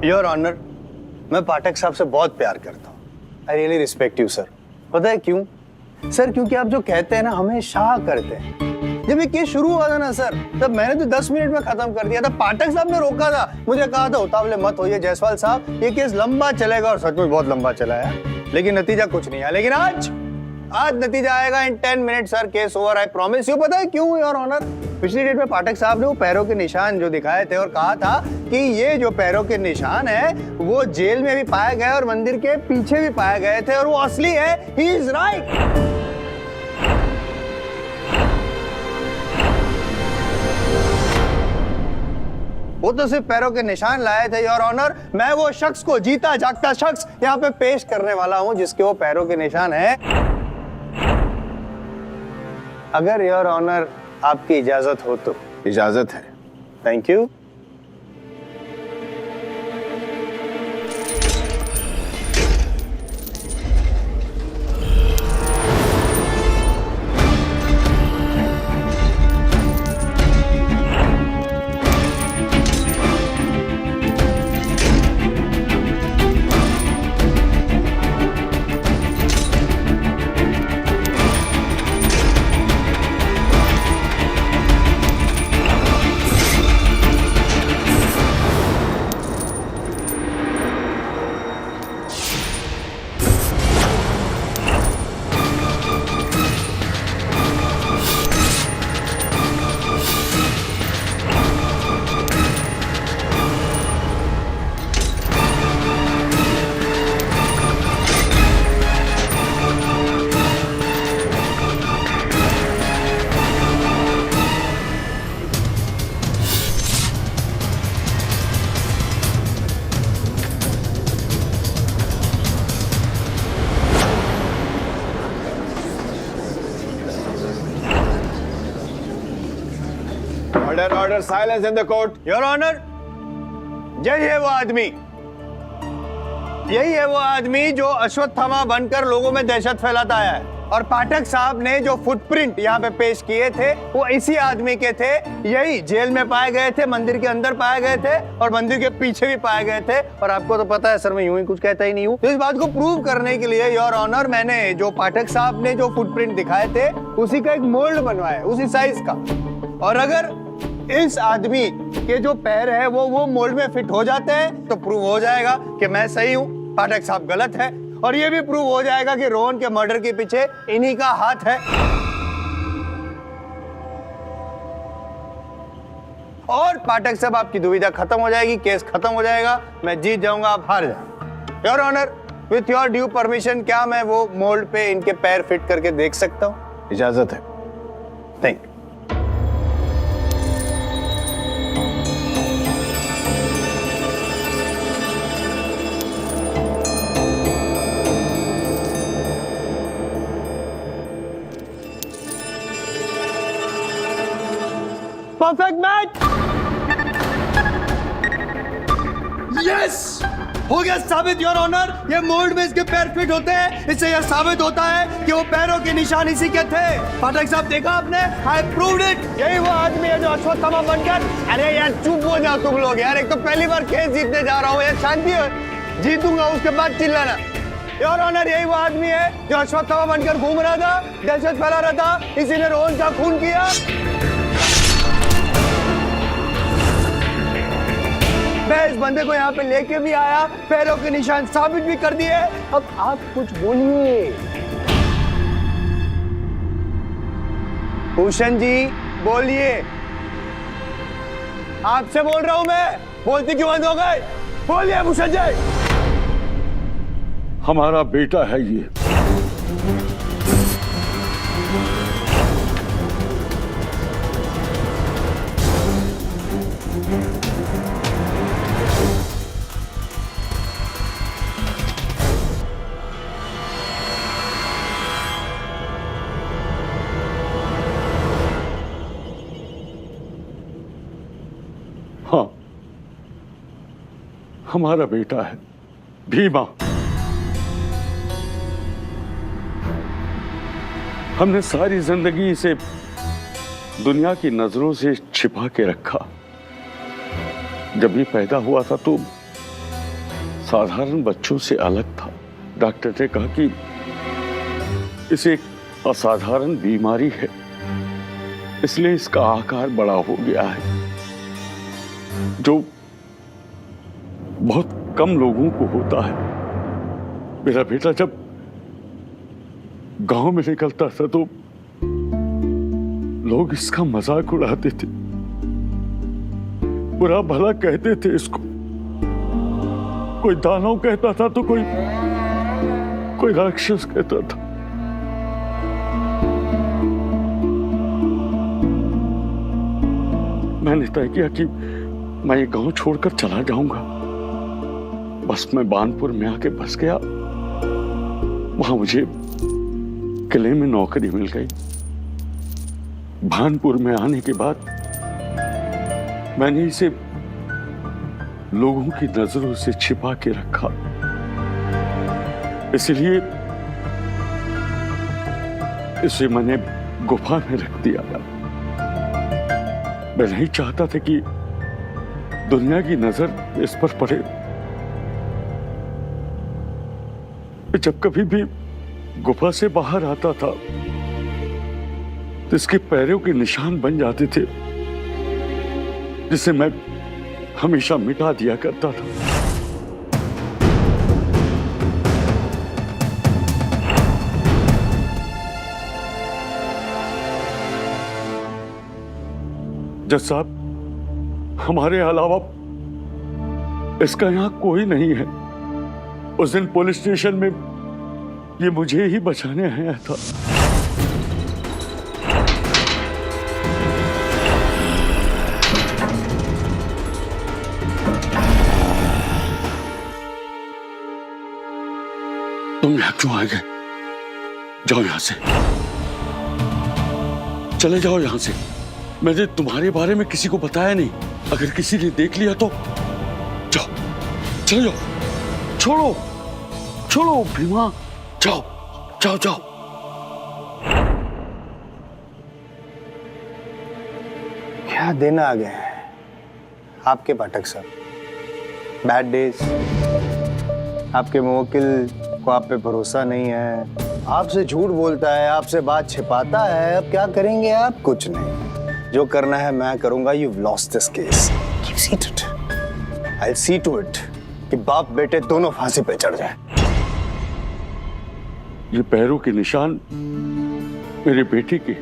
Your honour, मैं पाठक साहब से बहुत प्यार करता हूँ। I really respect you sir. पता है क्यों सर? क्योंकि आप जो कहते हैं ना हमेशा करते हैं। जब ये केस शुरू हुआ था ना सर, तब मैंने तो 10 मिनट में खत्म कर दिया था। पाठक साहब ने रोका था, मुझे कहा था उतावले मत होइए जायसवाल साहब, ये केस लंबा चलेगा, और सच में बहुत लंबा चला है, लेकिन नतीजा कुछ नहीं आया। लेकिन आज नतीजा आएगा इन 10 minute sir. Case over, I promise you. पता है क्यों योर ऑनर? पिछली डेट में पाठक साहब ने वो पैरों के निशान जो दिखाए थे और कहा था कि ये जो पैरों के निशान है वो जेल में भी पाए गए और मंदिर के पीछे भी पाए गए थे और वो असली है। He is right. वो तो सिर्फ पैरों के निशान लाए थे योर ऑनर। मैं वो शख्स को, जीता जागता शख्स, यहाँ पे पेश करने वाला हूँ जिसके वो पैरों के निशान है। अगर योर ऑनर आपकी इजाजत हो तो। इजाजत है। Thank you. Order, silence in the court. Your honour, यही है वो आदमी, यही है वो आदमी जो अश्वत्थामा बनकर लोगों में दहशत फैलाता आया है। और पाठक साहब ने जो फुटप्रिंट यहाँ पे पेश किए थे वो इसी आदमी के थे। यही जेल में पाए गए थे, मंदिर के अंदर पाए गए थे और मंदिर के पीछे भी पाए गए थे। और आपको तो पता है सर, मैं यूं ही कुछ कहता ही नहीं हूँ। तो इस बात को प्रूव करने के लिए योर ऑनर, मैंने जो पाठक साहब ने जो फुटप्रिंट दिखाए थे उसी का एक मोल्ड बनवाया, उसी साइज का। और अगर इस आदमी के जो पैर है वो मोल्ड में फिट हो जाते हैं तो प्रूव हो जाएगा कि मैं सही हूं, पाठक साहब गलत है। और ये भी प्रूव हो जाएगा कि रोहन के मर्डर के पीछे इन्हीं का हाथ है। और पाठक साहब, आपकी दुविधा खत्म हो जाएगी, केस खत्म हो जाएगा, मैं जीत जाऊंगा, आप हार जाएंगे। Your honour, with your due permission, क्या मैं वो मोल्ड पे इनके पैर फिट करके देख सकता हूं? इजाजत है। Thank you. Perfect match. Yes, हो गया साबित योर ऑनर। ये मोल्ड में इसके पैर फिट होते हैं। इससे यह साबित होता है कि वो पैरों के निशान इसी के थे। पाठक साहब, देखा आपने? आई प्रूव्ड इट। यही वो आदमी है जो अश्वत्थामा बनकर। अरे यार चुप हो जाओ तुम लोग यार, एक तो पहली बार केस जीतने जा रहा हूँ यार, शांति है, जीतूंगा उसके बाद चिल्लाना। योर ऑनर, यही वो आदमी है जो अश्वत्थामा बनकर घूम रहा था, दहशत फैला रहा था, इसी ने रोहन का खून किया। मैं इस बंदे को यहाँ पे लेके भी आया, पैरों के निशान साबित भी कर दिए। अब आप कुछ बोलिए। भूषण जी बोलिए। आपसे बोल रहा हूं मैं, बोलती क्यों बंद हो गए? बोलिए भूषण जी। हमारा बेटा है ये। हाँ, हमारा बेटा है भीमा। हमने सारी जिंदगी इसे दुनिया की नजरों से छिपा के रखा। जब ये पैदा हुआ था तो साधारण बच्चों से अलग था। डॉक्टर ने कहा कि इसे एक असाधारण बीमारी है, इसलिए इसका आकार बड़ा हो गया है, जो बहुत कम लोगों को होता है। मेरा बेटा जब गांव में निकलता था तो लोग इसका मजाक उड़ाते थे, बुरा भला कहते थे इसको। कोई दानव कहता था तो कोई राक्षस कहता था। मैंने तय किया कि मैं ये गांव छोड़कर चला जाऊंगा। बस मैं बानपुर में आके बस गया। वहां मुझे किले में नौकरी मिल गई। भानपुर में आने के बाद मैंने इसे लोगों की नजरों से छिपा के रखा, इसलिए इसे मैंने गुफा में रख दिया। मैं नहीं चाहता था कि दुनिया की नजर इस पर पड़े। जब कभी भी गुफा से बाहर आता था तो इसके पैरों के निशान बन जाते थे, जिसे मैं हमेशा मिटा दिया करता था। जज साहब, हमारे अलावा इसका यहां कोई नहीं है। उस दिन पुलिस स्टेशन में ये मुझे ही बचाने आया था। तुम यहां क्यों आ गए? जाओ यहां से, चले जाओ यहां से। मैंने तुम्हारे बारे में किसी को बताया नहीं। अगर किसी ने देख लिया तो जाओ, चले जाओ। छोड़ो छोड़ो भीमा, जाओ जाओ जाओ। क्या दिन आ गए हैं आपके पाठक साहब। Bad days. आपके मुवक्किल को आप पे भरोसा नहीं है, आपसे झूठ बोलता है, आपसे बात छिपाता है। अब क्या करेंगे आप? कुछ नहीं, जो करना है मैं करूंगा। You've lost this case. Keep seated. I'll see to it कि बाप बेटे दोनों फांसी पे चढ़ जाए। ये पैरों के निशान मेरे बेटे के,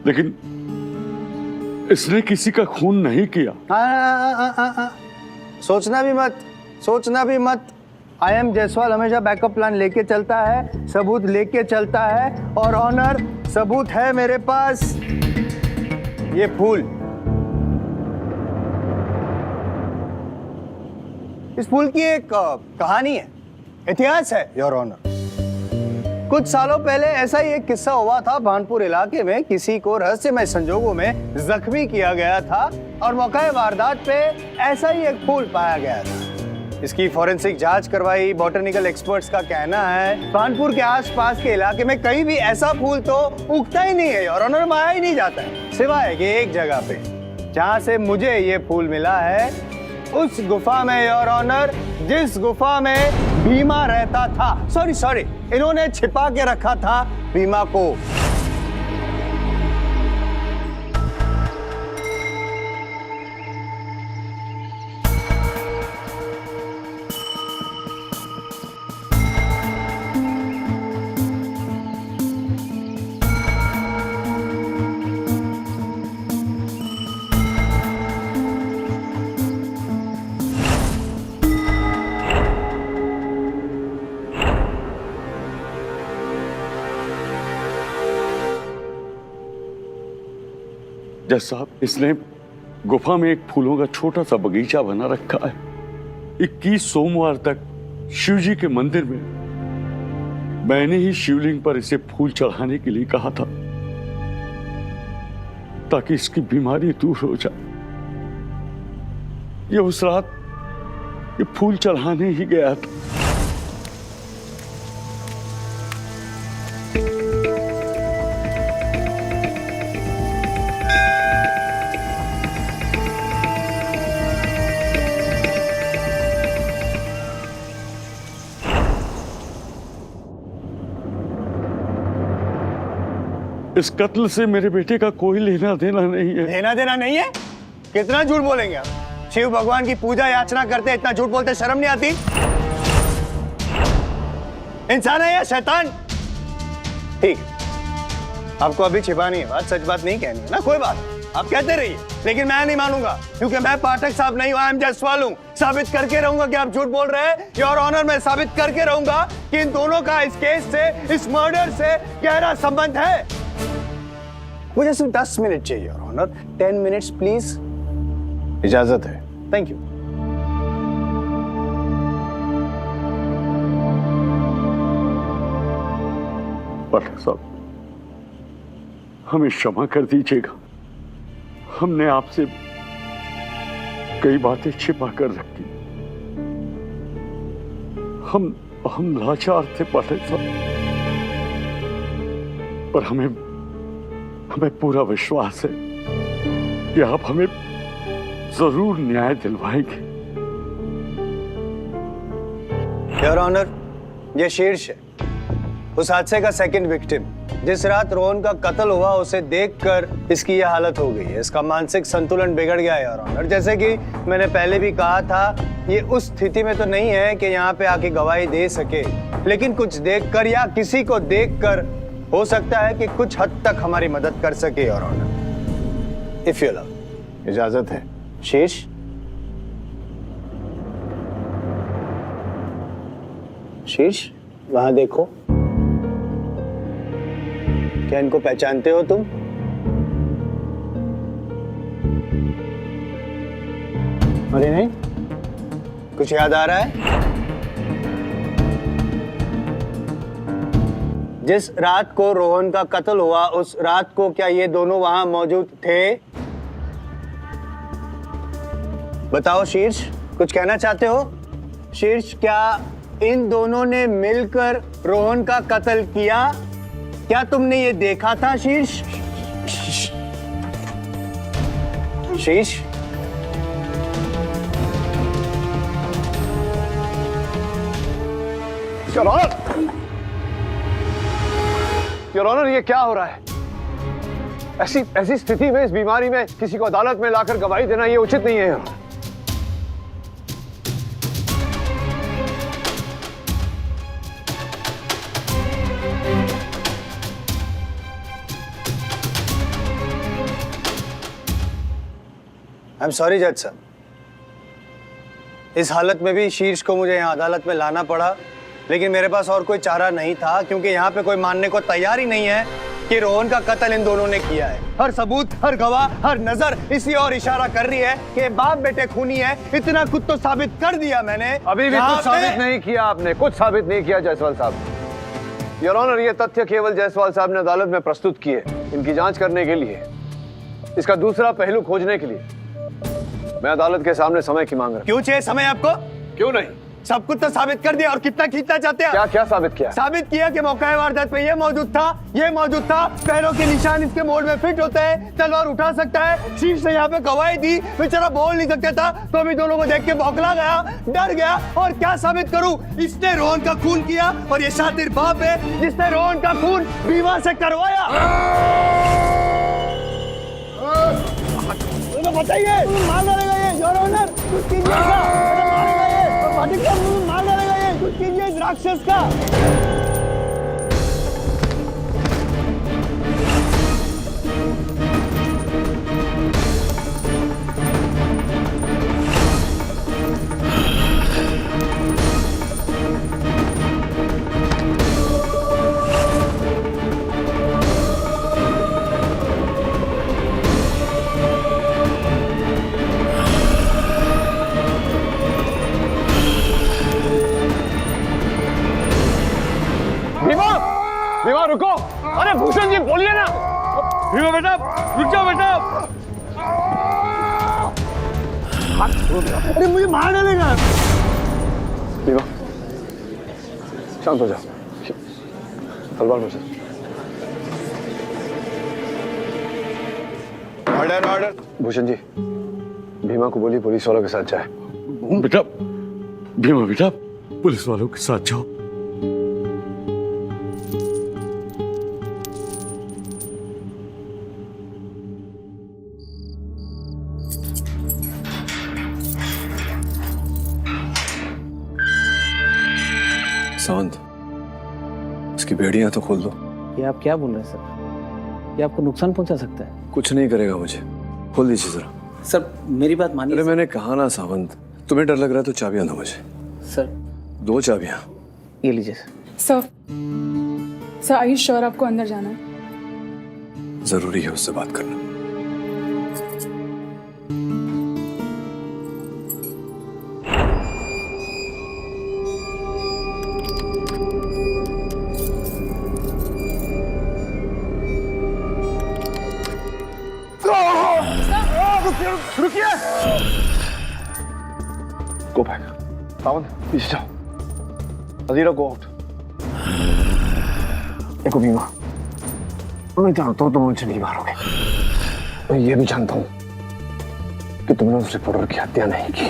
लेकिन इसने किसी का खून नहीं किया। सोचना भी मत, सोचना भी मत। आई एम जायसवाल हमेशा बैकअप प्लान लेके चलता है, सबूत लेके चलता है, और ऑनर सबूत है मेरे पास। ये फूल, इस फूल की एक कहानी है, इतिहास है योर ऑनर। कुछ सालों पहले ऐसा ही एक किस्सा हुआ था। भानपुर इलाके में किसी को रहस्यमय संजोगों में जख्मी किया गया था और मौके वारदात पे ऐसा ही एक फूल पाया गया था। इसकी फॉरेंसिक जांच करवाई। बॉटनिकल एक्सपर्ट्स का कहना है भानपुर के आसपास के इलाके में कहीं भी ऐसा फूल तो उगता ही नहीं है योर ऑनर, माया ही नहीं जाता है, सिवाय कि एक जगह पे जहां से मुझे ये फूल मिला है, उस गुफा में योर ऑनर, जिस गुफा में भीमा रहता था। सॉरी, इन्होंने छिपा के रखा था भीमा को। जज साहब, इसने गुफा में एक फूलों का छोटा सा बगीचा बना रखा है। 21 सोमवार तक शिव जी के मंदिर में मैंने ही शिवलिंग पर इसे फूल चढ़ाने के लिए कहा था, ताकि इसकी बीमारी दूर हो जाए। ये उस रात ये फूल चढ़ाने ही गया था। इस कत्ल से मेरे बेटे का कोई लेना देना नहीं है। लेना देना नहीं है? कितना झूठ बोलेंगे आप? शिव भगवान की पूजा याचना करते, इतना झूठ बोलते शर्म नहीं आती? इंसान है या शैतान? ठीक, आपको अभी छिपानी है बात, सच बात नहीं कहनी है ना, कोई बात, आप कहते रहिए, लेकिन मैं नहीं मानूंगा, क्योंकि मैं पाठक साहब नहीं हूं, आई एम जयसवाल हूं। साबित करके रहूंगा कि आप झूठ बोल रहे हैं। योर ऑनर, मैं साबित करके रहूंगा कि इन दोनों का इस केस से, इस मर्डर से गहरा संबंध है। मुझे सिर्फ 10 मिनट चाहिए योर ऑनर, 10 मिनट्स प्लीज। इजाजत है। Thank you. पाठक साहब, हमें क्षमा कर दीजिएगा, हमने आपसे कई बातें छिपा कर रखी। हम लाचार थे पाठक साहब, पर हमें पूरा विश्वास है कि आप हमें जरूर न्याय दिलवाएंगे। योर ऑनर, ये शीर्ष है, उस हादसे का सेकंड विक्टिम। जिस रात रोहन का कत्ल हुआ उसे देखकर इसकी यह हालत हो गई है। इसका मानसिक संतुलन बिगड़ गया है योर ऑनर। जैसे कि मैंने पहले भी कहा था, ये उस स्थिति में तो नहीं है कि यहाँ पे आके गवाही दे सके, लेकिन कुछ देखकर या किसी को देखकर हो सकता है कि कुछ हद तक हमारी मदद कर सके your honour, if you love. इजाजत है। शीर्ष, शीर्ष वहां देखो, क्या इनको पहचानते हो तुम? अरे नहीं, कुछ याद आ रहा है? जिस रात को रोहन का कत्ल हुआ उस रात को क्या ये दोनों वहां मौजूद थे? बताओ शीर्ष, कुछ कहना चाहते हो? शीर्ष, क्या इन दोनों ने मिलकर रोहन का कत्ल किया? क्या तुमने ये देखा था शीर्ष? शीर्ष, योर ऑनर, ये क्या हो रहा है? ऐसी स्थिति में, इस बीमारी में किसी को अदालत में लाकर गवाही देना ये उचित नहीं है। आई एम सॉरी जज साहब, इस हालत में भी शीर्ष को मुझे यहाँ अदालत में लाना पड़ा, लेकिन मेरे पास और कोई चारा नहीं था, क्योंकि यहाँ पे कोई मानने को तैयार ही नहीं है कि रोहन का कत्ल इन दोनों ने किया है। हर सबूत, हर गवाह, हर नजर इसी और इशारा कर रही है कि बाप बेटे खूनी है। इतना कुछ तो साबित कर दिया मैंने। अभी भी कुछ साबित नहीं किया आपने, कुछ साबित नहीं किया जायसवाल साहब। योर ऑनर, ये तथ्य केवल जायसवाल साहब ने अदालत में प्रस्तुत किए, इनकी जांच करने के लिए, इसका दूसरा पहलू खोजने के लिए। मैं अदालत के सामने समय की मांग रहा हूं। क्यों चाहिए समय आपको? क्यों नहीं? सब कुछ तो साबित कर दिया, और कितना खींचना चाहते हैं? क्या क्या साबित किया? साबित किया कि मौका वारदात पे ये मौजूद था, ये मौजूद था, पैरों के निशान इसके मोड़ में फिट होते हैं, तलवार उठा सकता है। शीर्ष ने यहाँ पे गवाही दी, बेचारा बोल नहीं सकता था, तो अभी दोनों को देख के बौखला गया, डर गया। और क्या साबित करूं? इसने रोहन का खून किया, और ये शातिर बाप है जिसने रोहन का खून बीवा से करवाया। बताइए, मार डालेगा ये योर ऑनर, कुछ कीजिएगा, मारेगा ये, पाटिल का मार डालेगा ये, कुछ कीजिए इस राक्षस का। भीमा रुको! अरे भूषण जी बोलिए ना! भीमा बेटा, रुक जाओ बेटा! अरे मुझे मार डालेगा। भीमा, शांत हो जाओ, तलवार मुझे। Order order. भूषण जी, भीमा को बोलिए पुलिस वालों के साथ जाए। बेटा, भीमा बेटा, पुलिस वालों के साथ जाओ। सावंत, इसकी बेड़ियां तो खोल दो। ये आप क्या बोल रहे हैं सर? ये आपको नुकसान पहुंचा सकता है। कुछ नहीं करेगा मुझे, खोल दीजिए जरा। सर मेरी बात मानिए। अरे मैंने कहा ना सावंत, तुम्हें डर लग रहा है तो चाबियां दो मुझे। सर 2 चाबियां। ये लीजिए sir. Sir are you sure आपको अंदर जाना है? जरूरी है उससे बात करना। रुकिए। Go back. सावंत पीछे जाओ। अजीरा गो आउट। देखो भीमा, मैं जानता हूँ तुम मुझे नहीं मारोगे। मैं ये भी जानता हूँ कि तुमने उस रिपोर्टर की हत्या नहीं की।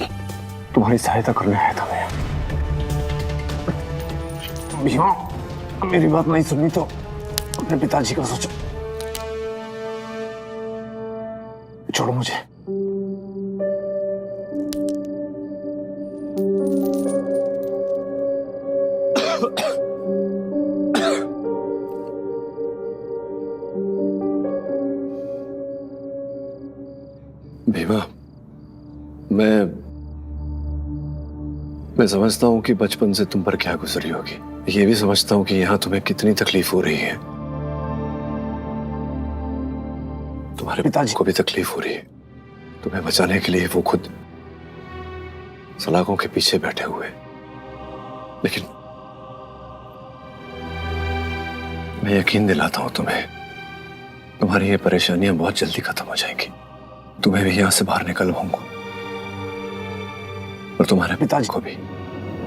तुम्हारी सहायता करने आया था मैं। भीमा, मेरी बात नहीं सुनी तो अपने पिताजी का सोचो। छोड़ो मुझे। भीमा, मैं समझता हूँ कि बचपन से तुम पर क्या गुजरी होगी। ये भी समझता हूँ कि यहाँ तुम्हें कितनी तकलीफ हो रही है। तुम्हारे पिताजी को भी तकलीफ हो रही है। तुम्हें बचाने के लिए वो खुद सलाखों के पीछे बैठे हुए। लेकिन मैं यकीन दिलाता हूँ तुम्हें, तुम्हारी ये परेशानियां बहुत जल्दी खत्म हो जाएंगी। तुम्हें भी यहां से बाहर निकलवाऊंगा और तुम्हारे पिताजी को भी।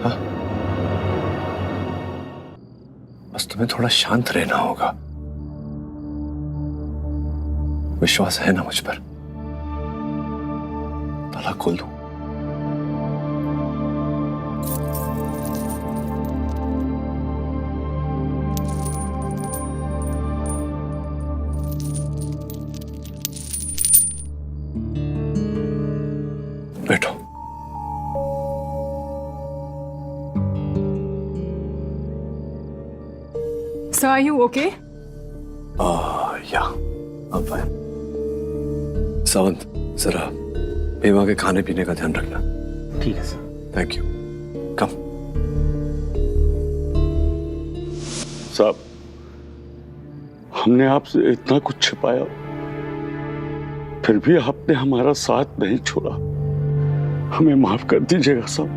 हाँ, बस तुम्हें थोड़ा शांत रहना होगा। विश्वास है ना मुझ पर? ताला खोल दूं? बैठो। Sir are you okay? या अब फाइन। सावंत, जरा भीमा के खाने पीने का ध्यान रखना। ठीक है सर। Thank you. कम। साहब, हमने आपसे इतना कुछ छिपाया, फिर भी आपने हमारा साथ नहीं छोड़ा। हमें माफ कर दीजिएगा साहब।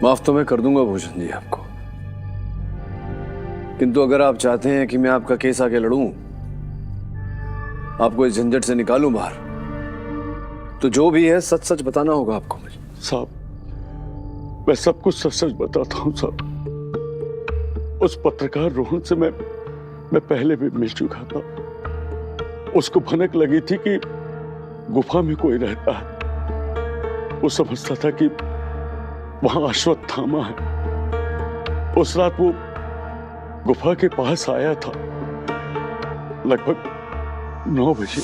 माफ तो मैं कर दूंगा भूषण जी आपको, किंतु अगर आप चाहते हैं कि मैं आपका केस आगे लड़ूं, आपको इस झंझट से निकालूं बाहर, तो जो भी है सच सच बताना होगा आपको मुझे। साहब, मैं सब कुछ सच सच बताता हूँ साहब। उस पत्रकार रोहन से मैं पहले भी मिल चुका था। उसको भनक लगी थी कि गुफा में कोई रहता है। वो समझता था कि वहां अश्वत्थामा है। उस रात वो गुफा के पास आया था लगभग 9 बजे।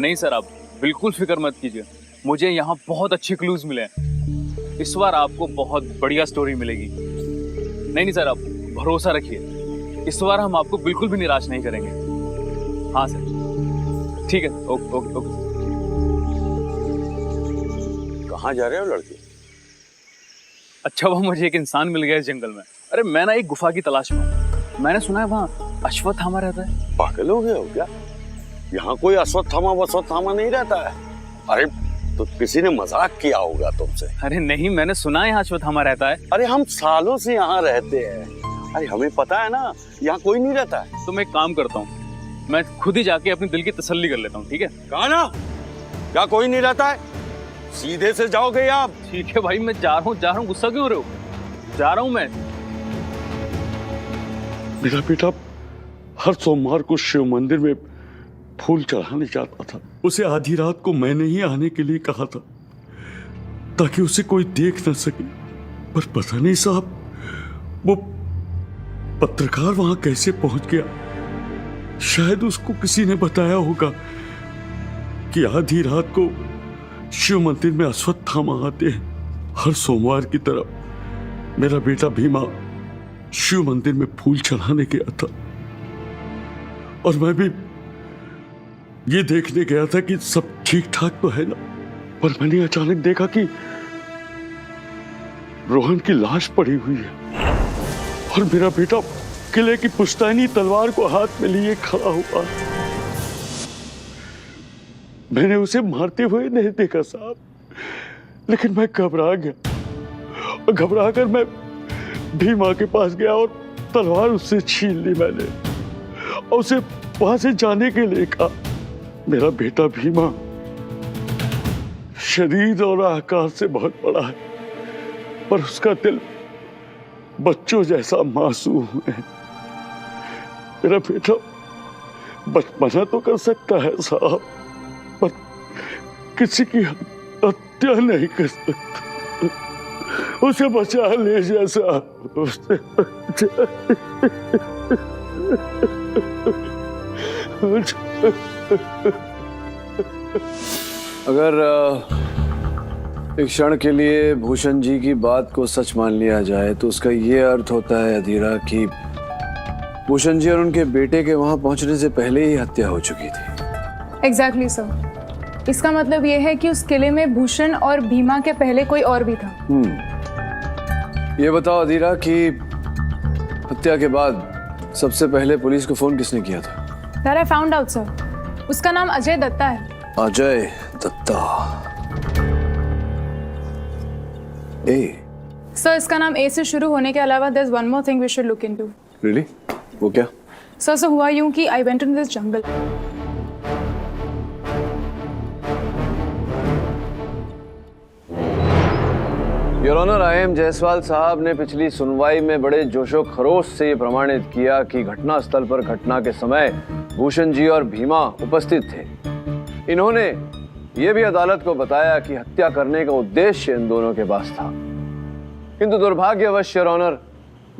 नहीं सर, आप बिल्कुल फिक्र मत कीजिए। मुझे यहाँ बहुत अच्छे क्लूज मिले हैं। इस बार आपको बहुत बढ़िया स्टोरी मिलेगी। नहीं सर, आप भरोसा रखिए। इस बार हम आपको बिल्कुल भी निराश नहीं करेंगे। हाँ सर, ठीक है। Okay okay okay. कहाँ जा रहे हो लड़के? अच्छा, वो मुझे एक इंसान मिल गया इस जंगल में। अरे मैं ना एक गुफा की तलाश में हूँ। मैंने सुना है वहाँ अश्वत्थामा रहता है। पागल हो गए हो क्या? यहाँ कोई अश्वत्थामा नहीं रहता है। अरे तो किसी ने मजाक किया होगा तुमसे। अरे नहीं, मैंने सुना है यहाँ अश्वत्थामा रहता है। अरे हम सालों से यहाँ रहते हैं। अरे हमें पता है ना, यहाँ कोई नहीं रहता है। तो मैं एक काम करता हूँ, मैं खुद ही जाके अपने दिल की तसल्ली कर लेता हूँ। ठीक है? कहा ना, क्या कोई नहीं रहता है? सीधे से जाओगे आप? ठीक है भाई, मैं जा रहा हूँ। गुस्सा क्यों हो रहे हो? जा रहा हूँ मैं। मेरा बेटा हर सोमवार को शिव मंदिर में फूल चढ़ाने जाता था। उसे आधी रात को मैंने ही आने के लिए कहा था ताकि उसे कोई देख न सके। पर पता नहीं साहब, वो पत्रकार वहां कैसे पहुंच गया। शायद उसको किसी ने बताया होगा कि आधी रात को शिव मंदिर में अश्वत्थामा आते हैं। हर सोमवार की तरह मेरा बेटा भीमा शिव मंदिर में फूल चढ़ाने गया था और मैं भी ये देखने गया था कि सब ठीक ठाक तो है ना, पर मैंने अचानक देखा कि रोहन की लाश पड़ी हुई है और मेरा बेटा किले की पुश्तैनी तलवार को हाथ में लिए खड़ा हुआ। मैंने उसे मारते हुए नहीं देखा साहब, लेकिन मैं घबरा गया और घबरा कर मैं भीमा के पास गया और तलवार उससे छीन ली मैंने और उसे वहां से जाने के लिए कहा। मेरा बेटा भीमा शरीर और आकार से बहुत बड़ा है, पर उसका दिल बच्चों जैसा मासूम है। मेरा बेटा बचपना तो कर सकता है साहब, पर किसी की हत्या नहीं कर सकता। उसे बचा लीजिए साहब, उसे अगर एक क्षण के लिए भूषण जी की बात को सच मान लिया जाए तो उसका ये अर्थ होता है अधीरा कि भूषण जी और उनके बेटे के वहां पहुंचने से पहले ही हत्या हो चुकी थी। Exactly sir. इसका मतलब ये है कि उस किले में भूषण और भीमा के पहले कोई और भी था। ये बताओ अधीरा कि हत्या के बाद सबसे पहले पुलिस को फोन किसने किया था? That I found out, sir. उसका नाम अजय दत्ता है। अजय दत्ता। ए सर, इसका नाम ए से शुरू होने के अलावा there's one more thing we should look into। Really? वो क्या? सर हुआ यूं कि I went into this jungle। Your honour, IM. Jaiswal साहब ने पिछली सुनवाई में बड़े जोशो खरोश से ये प्रमाणित किया कि घटनास्थल पर घटना के समय भूषण जी और भीमा उपस्थित थे। इन्होंने ये भी अदालत को बताया कि हत्या करने का उद्देश्य इन दोनों के पास था। किंतु दुर्भाग्यवश योर ऑनर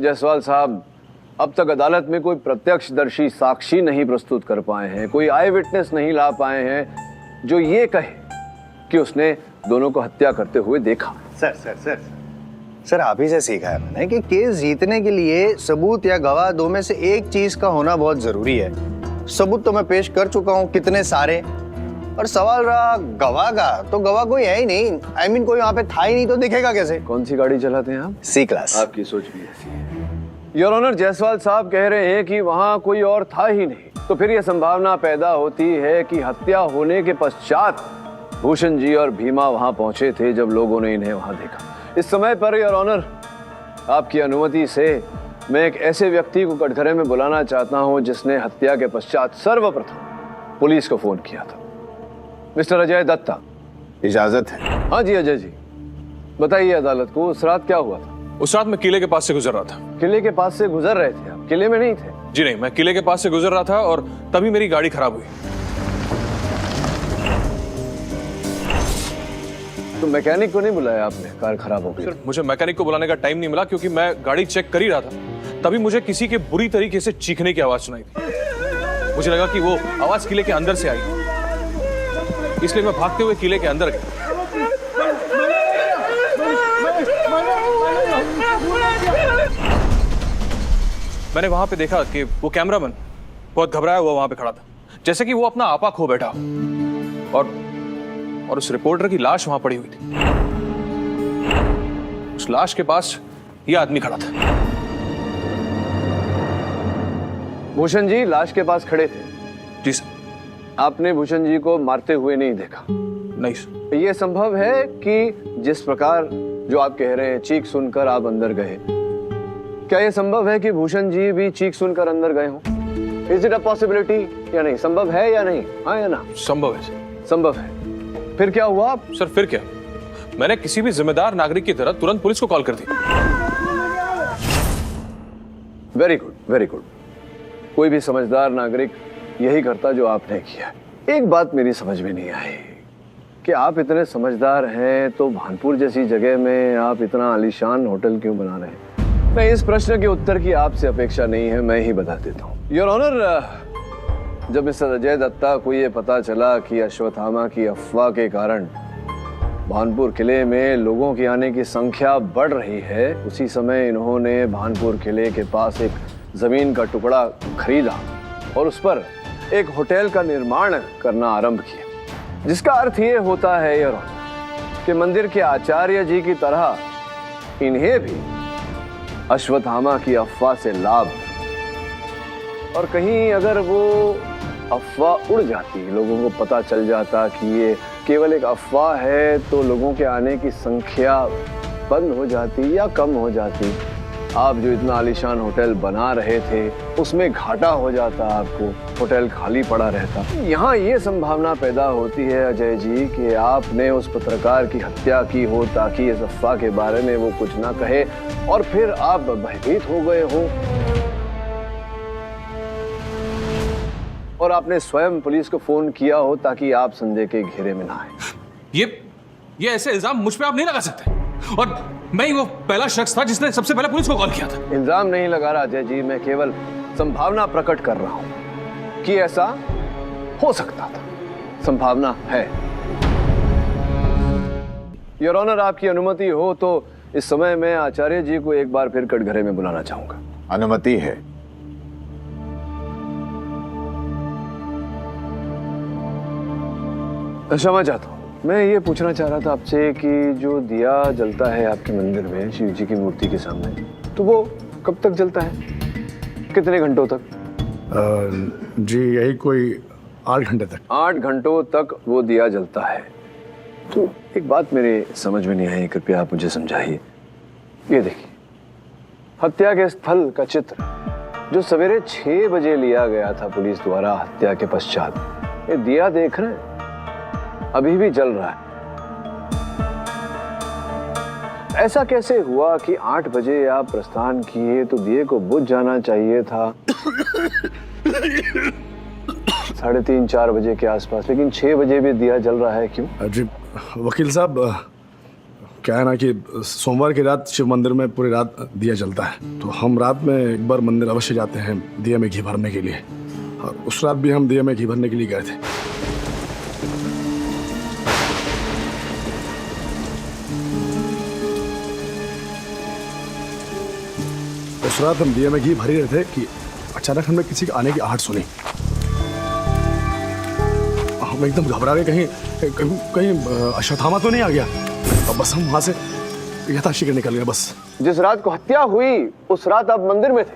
जायसवाल साहब, अब तक अदालत में कोई प्रत्यक्षदर्शी साक्षी नहीं प्रस्तुत कर पाए हैं, कोई आई विटनेस नहीं ला पाए हैं जो ये कहे कि उसने दोनों को हत्या करते हुए देखा। सर आप ही से सीखा है मैंने कि केस जीतने के लिए सबूत या गवाह दो में से एक चीज का होना बहुत जरूरी है। सबूत तो मैं पेश कर चुका हूँ कितने सारे, और सवाल रहा गवाह का, तो गवाह कोई है ही नहीं। I mean, कोई वहां पे था ही नहीं तो दिखेगा कैसे? कौन सी गाड़ी चलाते हैं आप? सी क्लास। आपकी सोच भी ऐसी है। योर ऑनर, जायसवाल साहब कह रहे हैं कि वहां कोई और था ही नहीं, तो फिर यह संभावना पैदा होती है कि हत्या होने के पश्चात भूषण जी और भीमा वहां पहुंचे थे जब लोगों ने इन्हें वहां देखा। इस समय पर योर ऑनर, आपकी अनुमति से मैं एक ऐसे व्यक्ति को कटघरे में बुलाना चाहता हूं जिसने हत्या के पश्चात सर्वप्रथम पुलिस को फोन किया था। मिस्टर अजय दत्ता। इजाजत है? हाँ जी अजय जी, बताइए अदालत को उस रात क्या हुआ था? उस रात मैं किले के पास से गुजर रहा था। किले के पास से गुजर रहे थे आप? किले में नहीं थे? जी नहीं, मैं किले के पास से गुजर रहा था और तभी मेरी गाड़ी खराब हुई। तो मैकेनिक को नहीं बुलाया आपने? कार खराब हो गई। सर, मुझे मैकेनिक को बुलाने का टाइम नहीं मिला क्योंकि मैं गाड़ी चेक कर ही रहा था। तभी मुझे किसी के बुरी तरीके से चीखने की आवाज सुनाई थी। मुझे लगा कि वो आवाज किले के अंदर से आई, इसलिए मैं भागते हुए किले के अंदर गया। मैंने वहां पे देखा कि वो कैमरामैन बहुत घबराया हुआ वहां पे खड़ा था, जैसे कि वो अपना आपा खो बैठा हो। और उस रिपोर्टर की लाश वहां पड़ी हुई थी। उस लाश के पास ये आदमी खड़ा था। भूषण जी लाश के पास खड़े थे? जी सर। आपने भूषण जी को मारते हुए नहीं देखा? नहीं सर। ये संभव है कि जिस प्रकार जो आप कह रहे हैं चीख सुनकर आप अंदर गए, क्या यह संभव है कि भूषण जी भी चीख सुनकर अंदर गए हों? इज इट अ पॉसिबिलिटी या नहीं? संभव है या नहीं? हाँ या ना? संभव है सर। संभव है। फिर क्या हुआ? सर फिर क्या, मैंने किसी भी जिम्मेदार नागरिक की तरह तुरंत पुलिस को कॉल कर दी। Very good, very good. कोई भी समझदार नागरिक यही करता जो आपने किया। एक बात मेरी समझ में नहीं आई कि आप इतने समझदार हैं तो भानपुर जैसी जगह में आप इतना आलीशान होटल क्यों बना रहे हैं? मैं इस प्रश्न के उत्तर की आपसे अपेक्षा नहीं है, मैं ही बता देता हूँ। योर ऑनर, जब मिस्टर अजय दत्ता को ये पता चला कि अश्वत्थामा की अफवाह के कारण भानपुर किले में लोगों की आने की संख्या बढ़ रही है, उसी समय इन्होंने भानपुर किले के पास एक जमीन का टुकड़ा खरीदा और उस पर एक होटल का निर्माण करना आरंभ किया, जिसका अर्थ ये होता है योर ऑनर कि मंदिर के आचार्य जी की तरह इन्हें भी अश्वत्थामा की अफवाह से लाभ, और कहीं अगर वो अफवाह उड़ जाती, लोगों को पता चल जाता कि ये केवल एक अफवाह है, तो लोगों के आने की संख्या बंद हो जाती या कम हो जाती। आप जो इतना आलीशान होटल बना रहे थे उसमें घाटा हो जाता, आपको होटल खाली पड़ा रहता। यहाँ ये संभावना पैदा होती है अजय जी कि आपने उस पत्रकार की हत्या की हो ताकि इस अफवाह के बारे में वो कुछ ना कहे और फिर आप भयभीत हो गए हो और आपने स्वयं पुलिस को फोन किया हो ताकि आप संदेह के घेरे में ना आए। ये ऐसे इल्जाम मुझ पे आप नहीं लगा सकते, और मैं ही वो पहला शख्स था जिसने सबसे पहले पुलिस को कॉल किया था। इल्जाम नहीं लगा रहा अजय जी, मैं केवल संभावना प्रकट कर रहा हूं कि ऐसा हो सकता था, संभावना है। योर ऑनर, आपकी अनुमति हो तो इस समय मैं आचार्य जी को एक बार फिर कटघरे में बुलाना चाहूंगा। अनुमति है। क्षमा चाहता हूँ, मैं ये पूछना चाह रहा था आपसे कि जो दिया जलता है आपके मंदिर में शिव जी की मूर्ति के सामने, तो वो कब तक जलता है, कितने घंटों तक? जी यही कोई 8 घंटे तक। 8 घंटों तक वो दिया जलता है। तो एक बात मेरे समझ में नहीं आई, कृपया आप मुझे समझाइए। ये देखिए, हत्या के स्थल का चित्र जो सवेरे 6 बजे लिया गया था पुलिस द्वारा हत्या के पश्चात, ये दिया देख रहे हैं अभी भी जल रहा है। ऐसा कैसे हुआ कि 8 बजे आप प्रस्थान किए तो दिए को बुझ जाना चाहिए था 3:30-4 बजे के आसपास, लेकिन 6 बजे भी दिया जल रहा है, क्यों? जी वकील साहब, क्या है ना कि सोमवार की रात शिव मंदिर में पूरी रात दिया जलता है, तो हम रात में एक बार मंदिर अवश्य जाते हैं दिया में घी भरने के लिए, और उस रात भी हम दिया में घी भरने के लिए गए थे। उस रात हम दिया में घी भर ही रहे थे कि अचानक हमने किसी के आने की आहट सुनी। हम एकदम घबरा गए, कहीं अश्वत्थामा तो नहीं आ गया, और बस हम वहां से यथाशी के निकल गए। बस जिस रात को हत्या हुई उस रात आप मंदिर में थे?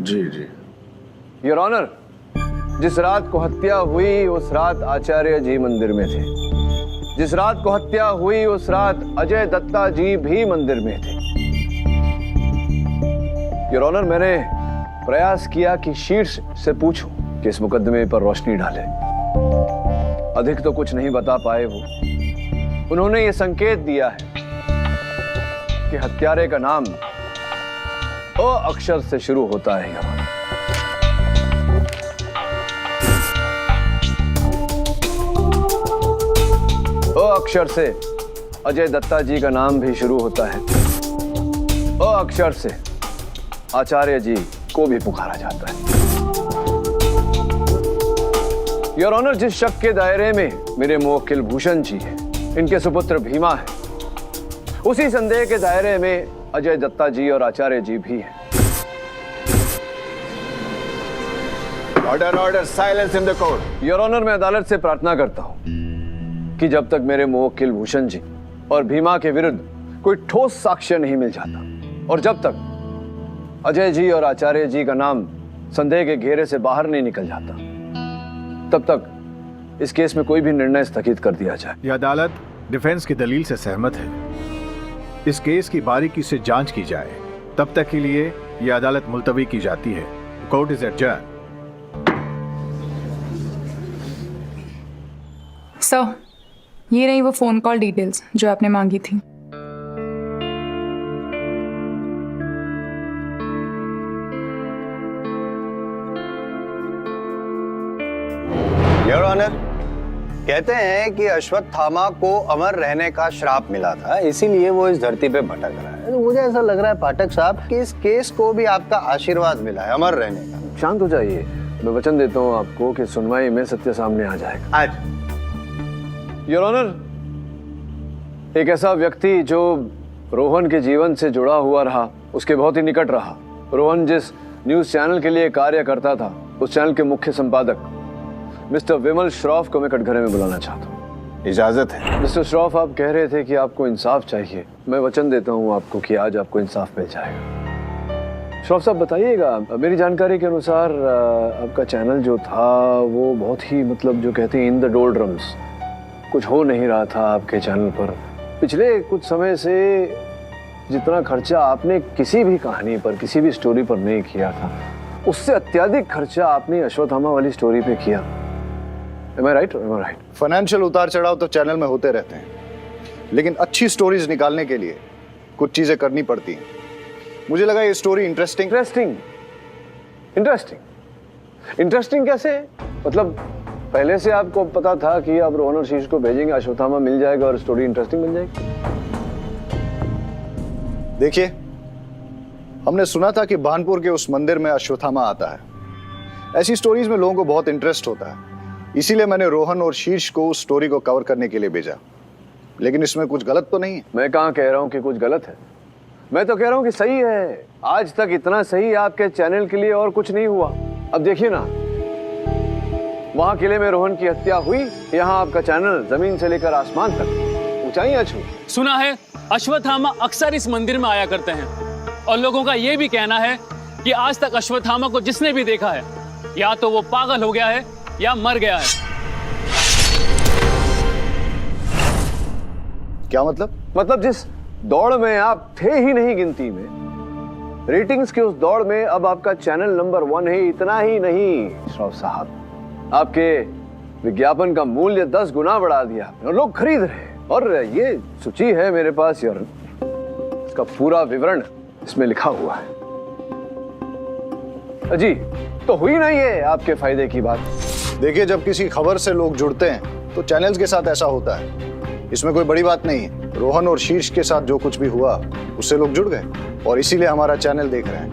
जी जी योर ऑनर, जिस रात को हत्या हुई उस रात आचार्य जी मंदिर में थे, जिस रात को हत्या हुई उस रात अजय दत्ता जी भी मंदिर में थे। योर ऑनर, मैंने प्रयास किया कि शीर्ष से पूछूं कि इस मुकदमे पर रोशनी डाले, अधिक तो कुछ नहीं बता पाए वो। उन्होंने ये संकेत दिया है कि हत्यारे का नाम अ अक्षर से शुरू होता है। योर ऑनर, अ अक्षर से अजय दत्ता जी का नाम भी शुरू होता है, अ अक्षर से आचार्य जी को भी पुकारा जाता है। योर ऑनर, जिस शक के दायरे में मेरे मुवक्किल भूषण जी हैं, इनके सुपुत्र भीमा है, उसी संदेह के दायरे में अजय दत्ता जी और आचार्य जी भी हैं। Order order, silence in the court. Your honour, मैं अदालत से प्रार्थना करता हूं कि जब तक मेरे मुवक्किल भूषण जी और भीमा के विरुद्ध कोई ठोस साक्ष्य नहीं मिल जाता, और जब तक अजय जी और आचार्य जी का नाम संदेह के घेरे से बाहर नहीं निकल जाता, तब तक इस केस में कोई भी निर्णय स्थगित कर दिया जाए। यह अदालत डिफेंस की दलील से सहमत है। इस केस की बारीकी से जांच की जाए, तब तक के लिए यह अदालत मुलतवी की जाती है। Court is adjourn. सर, ये रही वो फोन कॉल डिटेल्स जो आपने मांगी थी। योर ऑनर, कहते हैं कि अश्वत्थामा को अमर रहने का श्राप मिला था, इसीलिए वो इस धरती पे भटक रहा है। तो मुझे ऐसा लग रहा है पाठक साहब कि इस केस को भी आपका आशीर्वाद मिला है अमर रहने का। शांत हो जाइए। मैं वचन देता हूं आपको कि सुनवाई में सत्य सामने आ जाएगा। आज योर ऑनर, एक ऐसा व्यक्ति जो रोहन के जीवन से जुड़ा हुआ रहा, उसके बहुत ही निकट रहा। रोहन जिस न्यूज चैनल के लिए कार्य करता था, उस चैनल के मुख्य संपादक मिस्टर विमल श्रॉफ को मैं कटघरे में बुलाना चाहता हूँ। इजाजत है। मिस्टर श्रॉफ, आप कह रहे थे कि आपको इंसाफ चाहिए। मैं वचन देता हूँ आपको कि आज आपको इंसाफ मिल जाएगा। श्रॉफ साहब बताइएगा, मेरी जानकारी के अनुसार आपका चैनल जो था वो बहुत ही मतलब जो कहते हैं इन द डोल्ड्रम्स, कुछ हो नहीं रहा था आपके चैनल पर। पिछले कुछ समय से जितना खर्चा आपने किसी भी कहानी पर, किसी भी स्टोरी पर नहीं किया था, उससे अत्यधिक खर्चा आपने अश्वत्थामा वाली स्टोरी पे किया। Am I right? Am I right? Financial उतार चढ़ाव तो चैनल में होते रहते हैं, लेकिन अच्छी स्टोरीज निकालने के लिए कुछ चीजें करनी पड़ती हैं। मुझे लगा ये स्टोरी इंटरेस्टिंग कैसे? मतलब पहले से आपको पता था कि आप रोहन और शीर्ष को भेजेंगे, अश्वत्थामा मिल जाएगा और स्टोरी इंटरेस्टिंग बन जाएगी? देखिए, हमने सुना था कि भानपुर के उस मंदिर में अश्वत्थामा आता है। ऐसी स्टोरीज में लोगों को बहुत इंटरेस्ट होता है, इसीलिए मैंने रोहन और शीर्ष को उस स्टोरी को कवर करने के लिए भेजा। लेकिन इसमें कुछ गलत तो नहीं है? मैं कहाँ कह रहा हूँ कि कुछ गलत है, मैं तो कह रहा हूँ कि सही है। आज तक इतना सही आपके चैनल के लिए और कुछ नहीं हुआ। अब देखिए ना, वहां किले में रोहन की हत्या हुई, यहाँ आपका चैनल जमीन से लेकर आसमान तक ऊंचाइयां छू। सुना है अश्वत्थामा अक्सर इस मंदिर में आया करते हैं, और लोगों का यह भी कहना है कि आज तक अश्वत्थामा को जिसने भी देखा है, या तो वो पागल हो गया है या मर गया है। क्या मतलब? मतलब जिस दौड़ में आप थे ही नहीं गिनती में, रेटिंग्स के उस दौड़ में अब आपका चैनल नंबर 1 है। इतना ही नहीं श्रॉफ साहब, आपके विज्ञापन का मूल्य 10 गुना बढ़ा दिया और लोग खरीद रहे हैं। और ये सूची है मेरे पास यार, इसका पूरा विवरण इसमें लिखा हुआ है। जी, तो हुई नहीं है आपके फायदे की बात। देखिए, जब किसी खबर से लोग जुड़ते हैं तो चैनल्स के साथ ऐसा होता है, इसमें कोई बड़ी बात नहीं है। रोहन और शीर्ष के साथ जो कुछ भी हुआ उससे लोग जुड़ गए और इसीलिए हमारा चैनल देख रहे हैं।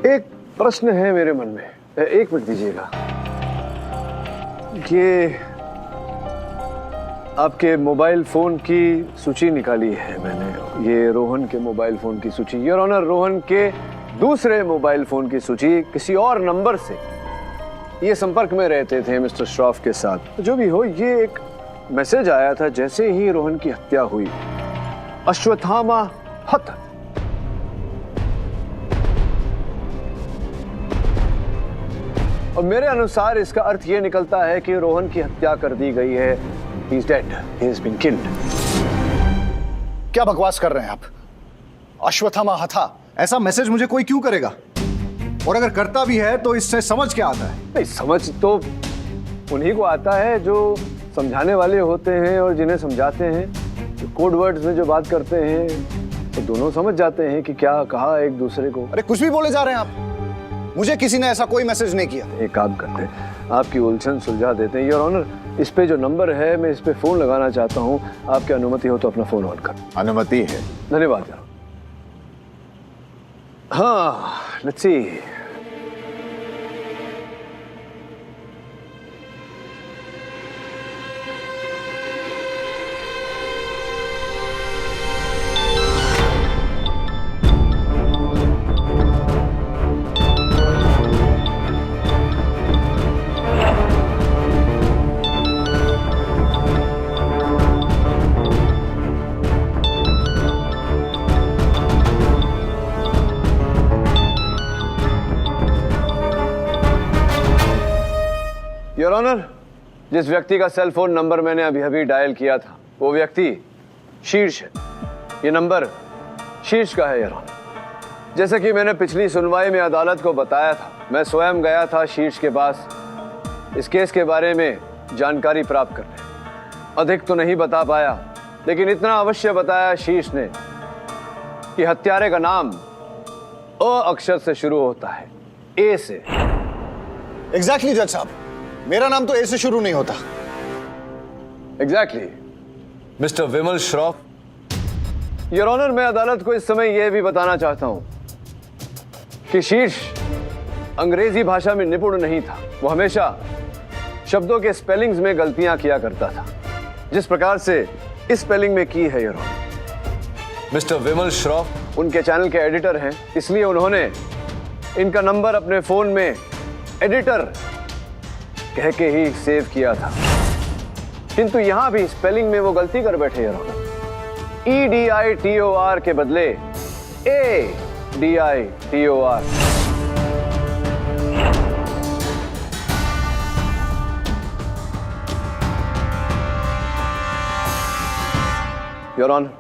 एक प्रश्न है मेरे मन में, 1 मिनट दीजिएगा। ये आपके मोबाइल फोन की सूची निकाली है मैंने, ये रोहन के मोबाइल फोन की सूची। योर ऑनर, रोहन के दूसरे मोबाइल फोन की सूची किसी और नंबर से ये संपर्क में रहते थे मिस्टर श्रॉफ के साथ। जो भी हो, ये एक मैसेज आया था जैसे ही रोहन की हत्या हुई, अश्वत्थामा हत। और मेरे अनुसार इसका अर्थ ये निकलता है कि रोहन की हत्या कर दी गई है। He is dead. He has been killed. क्या बकवास कर रहे हैं आप? अश्वत्थामा हथा, ऐसा मैसेज मुझे कोई क्यों करेगा? और अगर करता भी है तो इससे समझ क्या आता है? नहीं, समझ तो उन्हीं को आता है जो समझाने वाले होते हैं और जिन्हें समझाते हैं। तो कोड वर्ड्स में जो बात करते हैं तो दोनों समझ जाते हैं कि क्या कहा एक दूसरे को। अरे कुछ भी बोले जा रहे हैं आप, मुझे किसी ने ऐसा कोई मैसेज नहीं किया। एक काम करते हैं, आपकी उलझन सुलझा देते हैं। योर ऑनर, इस पे जो नंबर है मैं इस पे फोन लगाना चाहता हूँ, आपकी अनुमति हो तो अपना फोन ऑन कर। अनुमति है। धन्यवाद यार। हाँ, लेट्स सी। योर ऑनर, जिस व्यक्ति का सेल फोन नंबर मैंने अभी अभी डायल किया था, वो व्यक्ति शीर्ष है। ये नंबर शीर्ष का है योर ऑनर। जैसे कि मैंने पिछली सुनवाई में अदालत को बताया था, मैं स्वयं गया था शीर्ष के पास इस केस के बारे में जानकारी प्राप्त करने। अधिक तो नहीं बता पाया, लेकिन इतना अवश्य बताया शीर्ष ने कि हत्यारे का नाम अ अक्षर से शुरू होता है, ए से। एग्जैक्टली जज साहब, मेरा नाम तो ए से शुरू नहीं होता। Exactly mister Vimal Shroff. Your honour, मैं अदालत को इस समय यह भी बताना चाहता हूं कि शीर्ष अंग्रेजी भाषा में निपुण नहीं था। वो हमेशा शब्दों के स्पेलिंग्स में गलतियां किया करता था, जिस प्रकार से इस स्पेलिंग में की है। मिस्टर विमल श्रॉफ उनके चैनल के एडिटर हैं, इसलिए उन्होंने इनका नंबर अपने फोन में एडिटर कह के ही सेव किया था। किंतु यहां भी स्पेलिंग में वो गलती कर बैठे हैं। EDITOR के बदले ADITOR। योर ऑनर,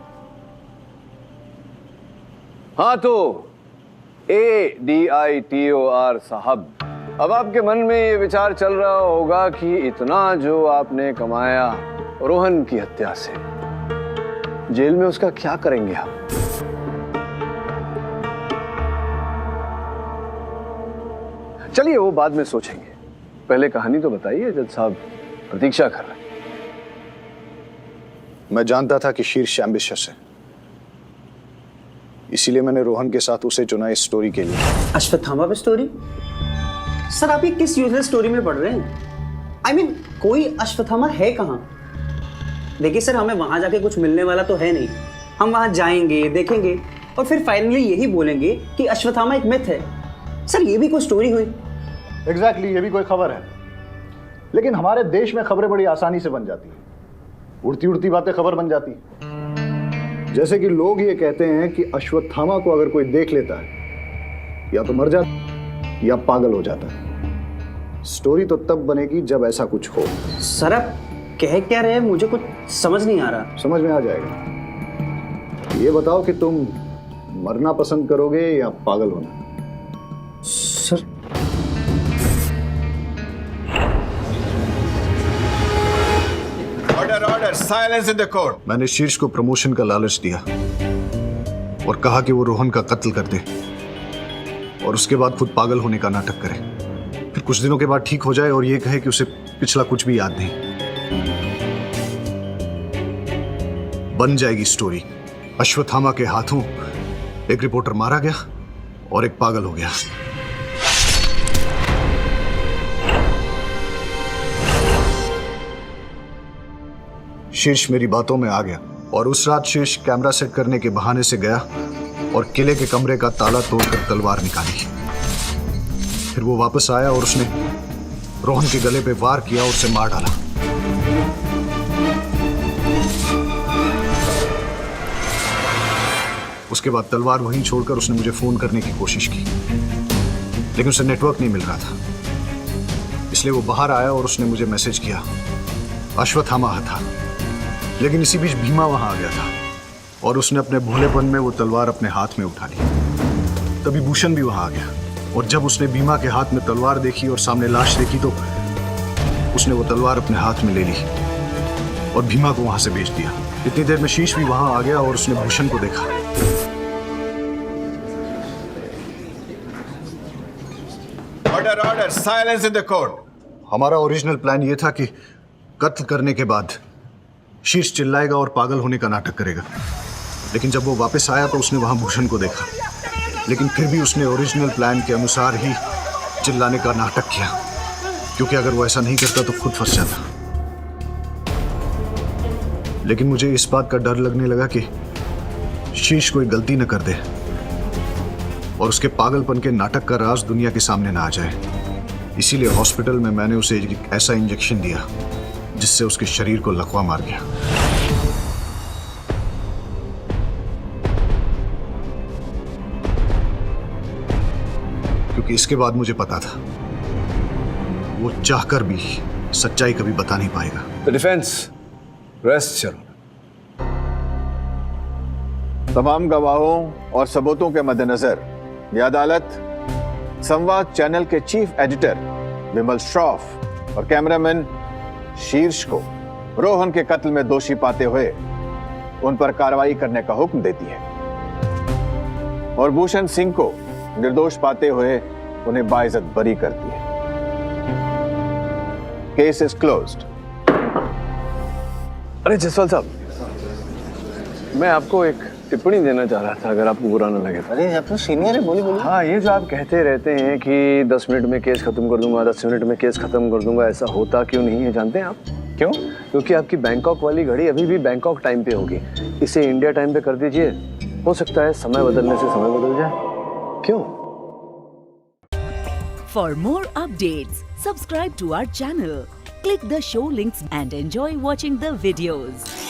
हाँ तो ADITOR साहब, अब आपके मन में ये विचार चल रहा होगा कि इतना जो आपने कमाया रोहन की हत्या से, जेल में उसका क्या करेंगे आप? चलिए वो बाद में सोचेंगे, पहले कहानी तो बताइए। जज साहब प्रतीक्षा कर रहे हैं। मैं जानता था कि शीर्ष एम्बिशियस है, इसीलिए मैंने रोहन के साथ उसे चुना इस स्टोरी के लिए। अश्वत्थामा पे स्टोरी? सर आप ये किस यूजलेस स्टोरी में पढ़ रहे हैं? I mean, कोई अश्वत्थामा है कहाँ? देखिए सर, हमें वहां जाके कुछ मिलने वाला तो है नहीं। हम वहां जाएंगे, देखेंगे और फिर फाइनली यही बोलेंगे कि अश्वत्थामा एक मिथ है। सर ये भी कोई स्टोरी हुई? एग्जैक्टली, ये भी कोई खबर है। लेकिन हमारे देश में खबरें बड़ी आसानी से बन जाती हैं, उड़ती उड़ती बातें खबर बन जाती हैं। जैसे कि लोग ये कहते हैं कि अश्वत्थामा को अगर कोई देख लेता है या तो मर जाता है या पागल हो जाता है। स्टोरी तो तब बनेगी जब ऐसा कुछ हो। सर आप कह क्या रहे हैं? मुझे कुछ समझ नहीं आ रहा। समझ में आ जाएगा। ये बताओ कि तुम मरना पसंद करोगे या पागल होना? Sir order, silence in the court. मैंने शीर्ष को प्रमोशन का लालच दिया और कहा कि वो रोहन का कत्ल कर दे और उसके बाद खुद पागल होने का नाटक करे, फिर कुछ दिनों के बाद ठीक हो जाए और ये कहे कि उसे पिछला कुछ भी याद नहीं। बन जाएगी स्टोरी। अश्वत्थामा के हाथों एक रिपोर्टर मारा गया और एक पागल हो गया। शीर्ष मेरी बातों में आ गया और उस रात शीर्ष कैमरा सेट करने के बहाने से गया और किले के कमरे का ताला तोड़कर तलवार निकाली। फिर वो वापस आया और उसने रोहन के गले पे वार किया और उसे मार डाला। उसके बाद तलवार वहीं छोड़कर उसने मुझे फोन करने की कोशिश की, लेकिन उसे नेटवर्क नहीं मिल रहा था। इसलिए वो बाहर आया और उसने मुझे मैसेज किया। अश्वत्थामा था, लेकिन इसी बीच भीमा वहां आ गया था और उसने अपने भोलेपन में वो तलवार अपने हाथ में उठा ली। तभी भूषण भी वहां आ गया और जब उसने भीमा के हाथ में तलवार देखी और सामने लाश देखी तो उसने वो तलवार अपने हाथ में ले ली और भीमा को वहां से भेज दिया। इतनी देर में शीश भी वहां आ गया और उसने भूषण को देखा। Order, silence in the court. हमारा ओरिजिनल प्लान ये था कि कत्ल करने के बाद शीर्ष चिल्लाएगा और पागल होने का नाटक करेगा, लेकिन जब वो वापस आया तो उसने वहां भूषण को देखा, लेकिन फिर भी उसने ओरिजिनल प्लान के अनुसार ही चिल्लाने का नाटक किया, क्योंकि अगर वो ऐसा नहीं करता तो खुद फंस जाता। लेकिन मुझे इस बात का डर लगने लगा कि शीर्ष कोई गलती न कर दे और उसके पागलपन के नाटक का राज दुनिया के सामने ना आ जाए। इसीलिए हॉस्पिटल में मैंने उसे एक ऐसा इंजेक्शन दिया जिससे उसके शरीर को लकवा मार गया। क्योंकि इसके बाद मुझे पता था वो चाहकर भी सच्चाई कभी बता नहीं पाएगा। द डिफेंस रेस्ट चलो। तमाम गवाहों और सबूतों के मद्देनजर यह अदालत संवाद चैनल के चीफ एडिटर विमल श्रॉफ और कैमरामैन शीर्ष को रोहन के कत्ल में दोषी पाते हुए उन पर कार्रवाई करने का हुक्म देती है और भूषण सिंह को निर्दोष पाते हुए उन्हें बाइज्जत बरी करती है। Case is closed. अरे जसवाल साहब, मैं आपको एक टिप्पणी देना चाह रहा था, अगर आपको बुरा ना लगे तो। अरे आप तो सीनियर है, बोलिए बोलिए। हाँ, ये जो आप कहते रहते हैं कि 10 मिनट में केस खत्म कर दूंगा, 10 मिनट में केस खत्म कर दूंगा, ऐसा होता क्यों नहीं है जानते हैं आप? क्यों? क्योंकि आपकी बैंकॉक वाली घड़ी अभी भी बैंकॉक टाइम पे होगी। इसे इंडिया टाइम पे कर दीजिए, हो सकता है समय बदलने से समय बदल जाए। क्यों? For more updates, subscribe to our channel, click the show links and enjoy watching the videos.